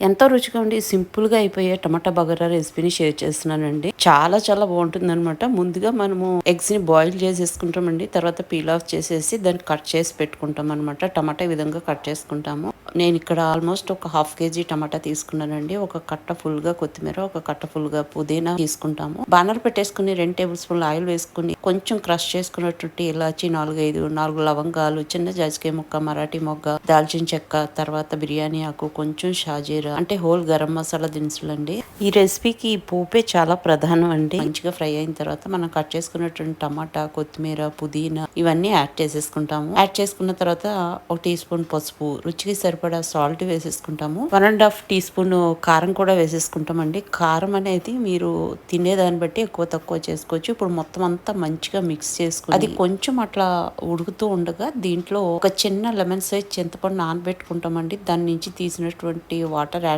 ఎంతో రుచిగా ఉండి సింపుల్‌గా అయిపోయే టమాటా బగారా రెసిపీని షేర్ చేస్తున్నానండి. చాలా చాలా బావుంటుందనమాట. ముందుగా మనము ఎగ్స్‌ని బాయిల్ చేసేసుకుంటామండి. తర్వాత పీల్ ఆఫ్ చేసేసి దాన్ని కట్ చేసి పెట్టుకుంటామనమాట. టమాటా ఈ విధంగా కట్ చేసుకుంటాము. నేనిక్కడ ఆల్మోస్ట్ ఒక హాఫ్ కేజీ టమాటా తీసుకున్నానండి. ఒక కట్ట ఫుల్‌గా కొత్తిమీర, ఒక కట్ట ఫుల్‌గా పుదీనా తీసుకుంటాము. బాణలు పెట్టేసుకొని 2 టేబుల్ స్పూన్ల ఆయిల్ వేసుకొని కొంచెం క్రష్ చేసుకున్నటువంటి ఇలాచి 4 లవంగాలు, చిన్న జాజికాయ ముక్క, మరాఠీ మొగ్గ, దాల్చిన చెక్క, తర్వాత బిర్యానీ ఆకు, కొంచెం షాజీరా అంటే హోల్ గరం మసాలా దినుసులండి. ఈ రెసిపీకి ఈ పోపే చాలా ప్రధానం అండి. మంచిగా ఫ్రై అయిన తర్వాత మనం కట్ చేసుకున్నటువంటి టమాటా, కొత్తిమీర, పుదీనా ఇవన్నీ యాడ్ చేసేసుకుంటాము. యాడ్ చేసుకున్న తర్వాత ఒక టీ స్పూన్ పసుపు, రుచికి సరిపడా సాల్ట్ వేసేసుకుంటాము. 1.5 టీ స్పూన్ కారం కూడా వేసేసుకుంటామండి. కారం అనేది మీరు తినేదాన్ని బట్టి ఎక్కువ తక్కువ చేసుకోవచ్చు. ఇప్పుడు మొత్తం అంతా మంచిగా మిక్స్ చేసుకుని అది కొంచెం అట్లా ఉడుకుతూ ఉండగా దీంట్లో ఒక చిన్న లెమన్ సైజ్ చింతపండు నానబెట్టుకుంటామండి. దాని నుంచి తీసినటువంటి వాటర్